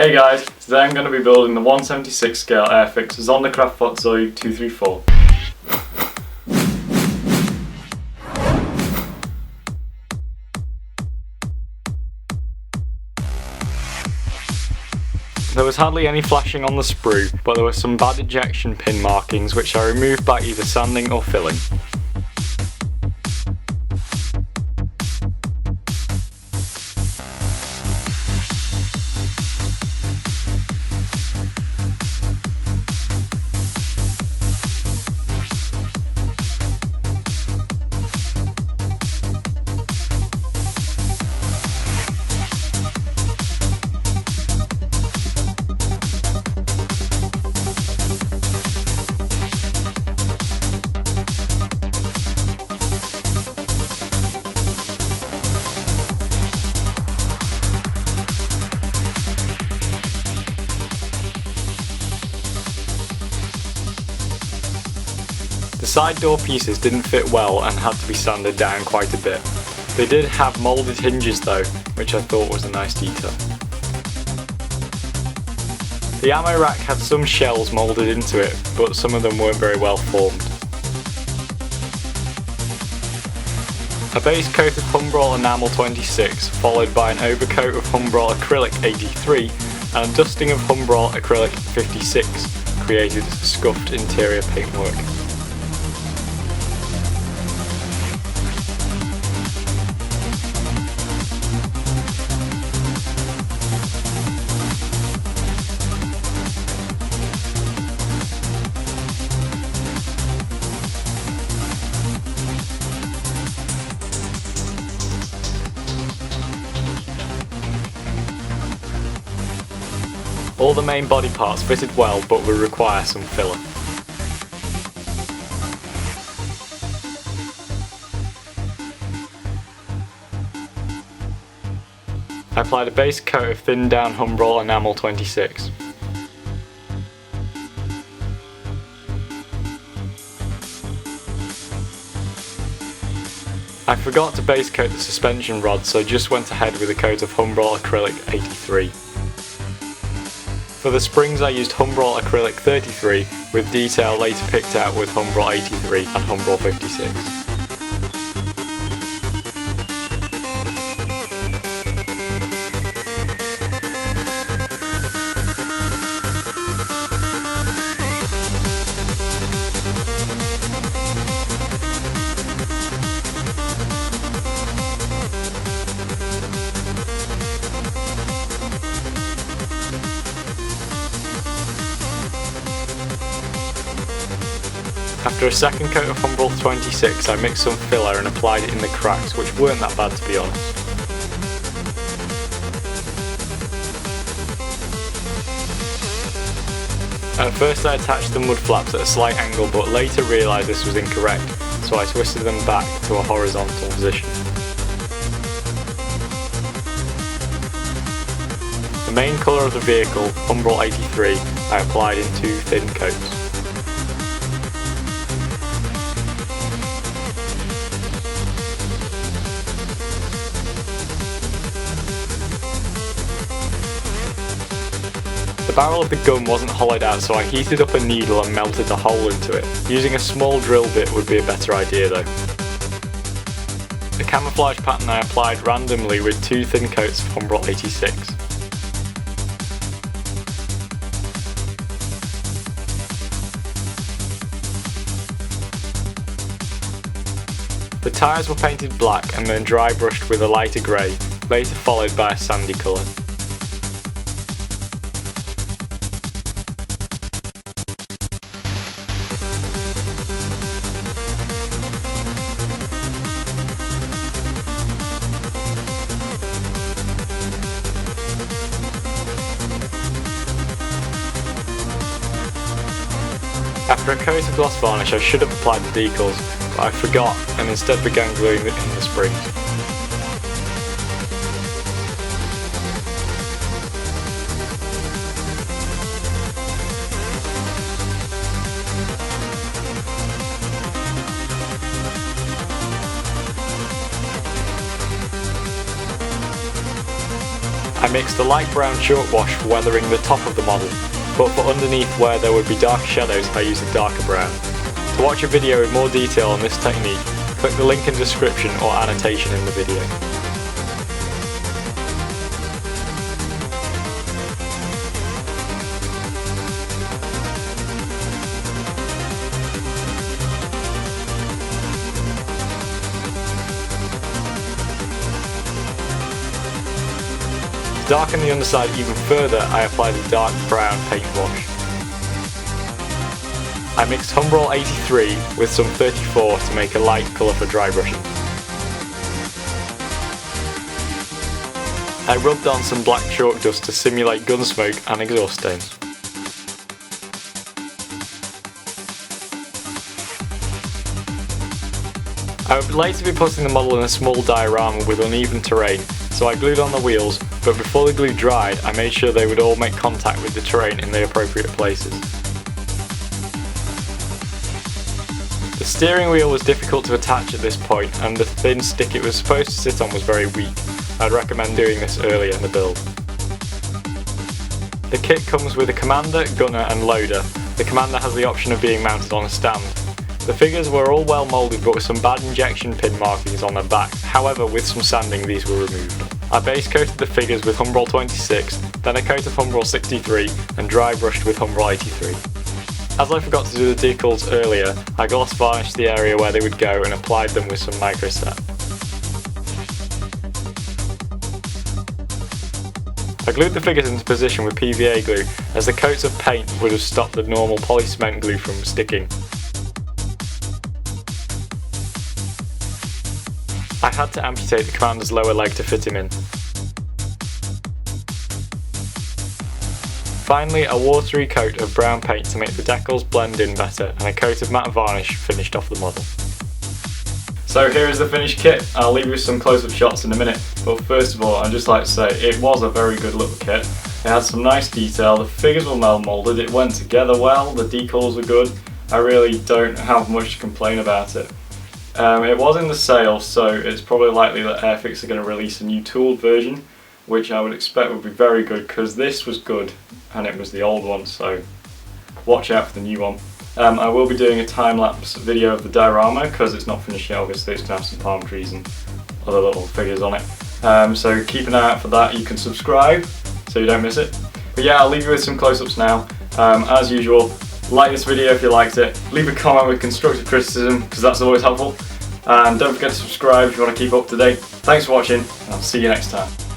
Hey guys, today I'm going to be building the 1/76 scale Airfix Sd.Kfz.234. There was hardly any flashing on the sprue, but there were some bad ejection pin markings which I removed by either sanding or filling. The side door pieces didn't fit well and had to be sanded down quite a bit. They did have moulded hinges though, which I thought was a nice detail. The ammo rack had some shells moulded into it, but some of them weren't very well formed. A base coat of Humbrol enamel 26, followed by an overcoat of Humbrol acrylic 83 and a dusting of Humbrol acrylic 56 created scuffed interior paintwork. All the main body parts fitted well but would require some filler. I applied a base coat of thinned down Humbrol enamel 26. I forgot to base coat the suspension rod, so just went ahead with a coat of Humbrol acrylic 83. For the springs I used Humbrol acrylic 33 with detail later picked out with Humbrol 83 and Humbrol 56. After a second coat of Humbrol 26, I mixed some filler and applied it in the cracks, which weren't that bad to be honest. At first I attached the mud flaps at a slight angle, but later realised this was incorrect, so I twisted them back to a horizontal position. The main colour of the vehicle, Humbrol 83, I applied in two thin coats. The barrel of the gun wasn't hollowed out, so I heated up a needle and melted the hole into it. Using a small drill bit would be a better idea though. The camouflage pattern I applied randomly with two thin coats of Humbrol 86. The tyres were painted black and then dry brushed with a lighter grey, later followed by a sandy colour. After a coat of gloss varnish I should have applied the decals, but I forgot and instead began gluing it in the springs. I mixed a light brown chalk wash for weathering the top of the model, but for underneath where there would be darker shadows I used a darker brown. To watch a video with more detail on this technique, click the link in the description or annotation in the video. To darken the underside even further, I applied a dark brown paint wash. I mixed Humbrol 83 with some 34 to make a light colour for dry brushing. I rubbed on some black chalk dust to simulate gun smoke and exhaust stains. I would later be putting the model in a small diorama with uneven terrain, so I glued on the wheels, but before the glue dried I made sure they would all make contact with the terrain in the appropriate places. The steering wheel was difficult to attach at this point, and the thin stick it was supposed to sit on was very weak. I'd recommend doing this earlier in the build. The kit comes with a commander, gunner and loader. The commander has the option of being mounted on a stand. The figures were all well moulded but with some bad injection pin markings on their back, however with some sanding these were removed. I base coated the figures with Humbrol 26, then a coat of Humbrol 63 and dry brushed with Humbrol 83. As I forgot to do the decals earlier, I gloss varnished the area where they would go and applied them with some microset. I glued the figures into position with PVA glue, as the coats of paint would have stopped the normal poly-cement glue from sticking. I had to amputate the commander's lower leg to fit him in. Finally, a watery coat of brown paint to make the decals blend in better, and a coat of matte varnish finished off the model. So here is the finished kit. I'll leave you with some close-up shots in a minute, but first of all I'd just like to say it was a very good little kit. It had some nice detail, the figures were well moulded, it went together well, the decals were good. I really don't have much to complain about it. It was in the sale, so it's probably likely that Airfix are going to release a new tooled version, which I would expect would be very good, because this was good and it was the old one, so watch out for the new one. I will be doing a time-lapse video of the diorama, because it's not finished yet, obviously it's going to have some palm trees and other little figures on it. So keep an eye out for that. You can subscribe so you don't miss it. But yeah, I'll leave you with some close-ups now. As usual, like this video if you liked it, leave a comment with constructive criticism because that's always helpful, and don't forget to subscribe if you want to keep up to date. Thanks for watching, and I'll see you next time.